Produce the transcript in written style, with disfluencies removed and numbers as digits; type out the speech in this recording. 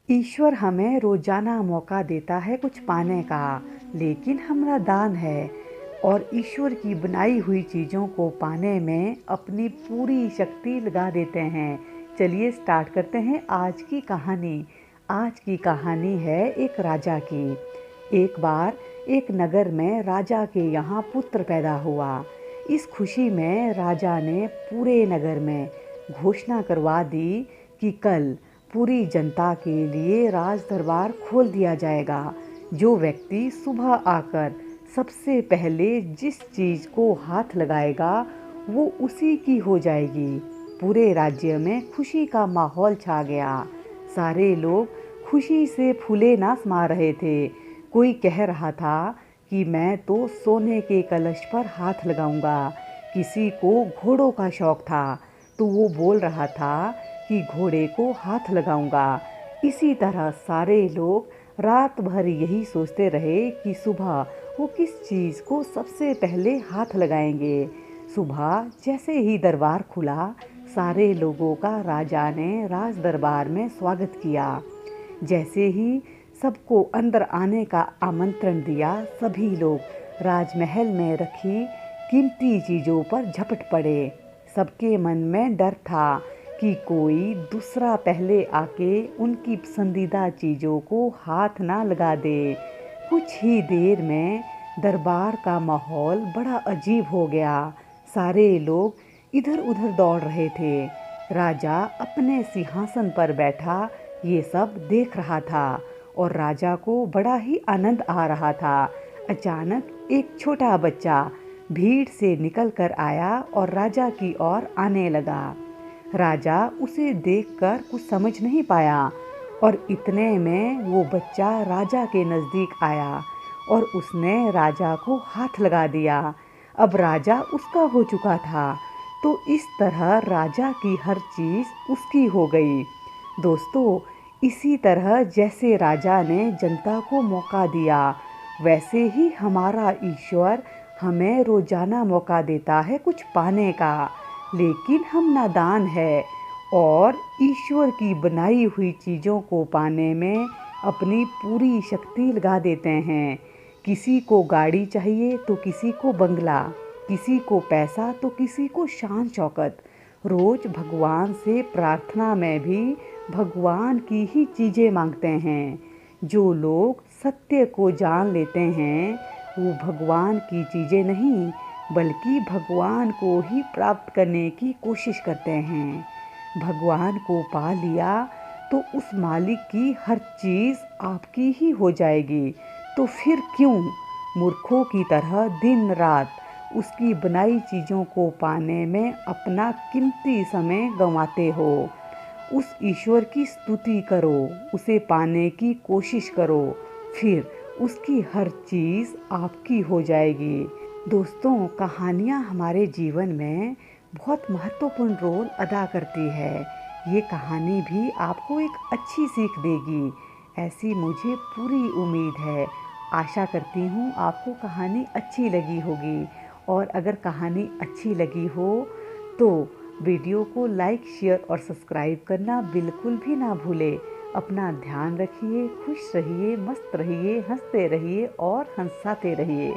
ईश्वर हमें रोजाना मौका देता है कुछ पाने का, लेकिन हमारा दान है और ईश्वर की बनाई हुई चीज़ों को पाने में अपनी पूरी शक्ति लगा देते हैं। चलिए स्टार्ट करते हैं आज की कहानी। आज की कहानी है एक राजा की। एक बार एक नगर में राजा के यहाँ पुत्र पैदा हुआ। इस खुशी में राजा ने पूरे नगर में घोषणा करवा दी कि कल पूरी जनता के लिए राज दरबार खोल दिया जाएगा। जो व्यक्ति सुबह आकर सबसे पहले जिस चीज़ को हाथ लगाएगा वो उसी की हो जाएगी। पूरे राज्य में खुशी का माहौल छा गया। सारे लोग खुशी से फूले ना समा रहे थे। कोई कह रहा था कि मैं तो सोने के कलश पर हाथ लगाऊंगा। किसी को घोड़ों का शौक था तो वो बोल रहा था कि घोड़े को हाथ लगाऊंगा। इसी तरह सारे लोग रात भर यही सोचते रहे कि सुबह वो किस चीज़ को सबसे पहले हाथ लगाएंगे। सुबह जैसे ही दरबार खुला, सारे लोगों का राजा ने राज दरबार में स्वागत किया। जैसे ही सबको अंदर आने का आमंत्रण दिया, सभी लोग राजमहल में रखी कीमती चीज़ों पर झपट पड़े। सबके मन में डर था कि कोई दूसरा पहले आके उनकी पसंदीदा चीज़ों को हाथ ना लगा दे। कुछ ही देर में दरबार का माहौल बड़ा अजीब हो गया। सारे लोग इधर उधर दौड़ रहे थे। राजा अपने सिंहासन पर बैठा ये सब देख रहा था और राजा को बड़ा ही आनंद आ रहा था। अचानक एक छोटा बच्चा भीड़ से निकल कर आया और राजा की ओर आने लगा। राजा उसे देखकर कुछ समझ नहीं पाया और इतने में वो बच्चा राजा के नज़दीक आया और उसने राजा को हाथ लगा दिया। अब राजा उसका हो चुका था, तो इस तरह राजा की हर चीज़ उसकी हो गई। दोस्तों, इसी तरह जैसे राजा ने जनता को मौका दिया, वैसे ही हमारा ईश्वर हमें रोजाना मौका देता है कुछ पाने का, लेकिन हम नादान है और ईश्वर की बनाई हुई चीज़ों को पाने में अपनी पूरी शक्ति लगा देते हैं। किसी को गाड़ी चाहिए तो किसी को बंगला, किसी को पैसा तो किसी को शान शौकत। रोज भगवान से प्रार्थना में भी भगवान की ही चीज़ें मांगते हैं। जो लोग सत्य को जान लेते हैं वो भगवान की चीज़ें नहीं बल्कि भगवान को ही प्राप्त करने की कोशिश करते हैं। भगवान को पा लिया तो उस मालिक की हर चीज़ आपकी ही हो जाएगी। तो फिर क्यों मूर्खों की तरह दिन रात उसकी बनाई चीज़ों को पाने में अपना कीमती समय गंवाते हो। उस ईश्वर की स्तुति करो, उसे पाने की कोशिश करो, फिर उसकी हर चीज़ आपकी हो जाएगी। दोस्तों, कहानियाँ हमारे जीवन में बहुत महत्वपूर्ण रोल अदा करती है। ये कहानी भी आपको एक अच्छी सीख देगी, ऐसी मुझे पूरी उम्मीद है। आशा करती हूँ आपको कहानी अच्छी लगी होगी और अगर कहानी अच्छी लगी हो तो वीडियो को लाइक, शेयर और सब्सक्राइब करना बिल्कुल भी ना भूलें। अपना ध्यान रखिए, खुश रहिए, मस्त रहिए, हंसते रहिए और हंसाते रहिए।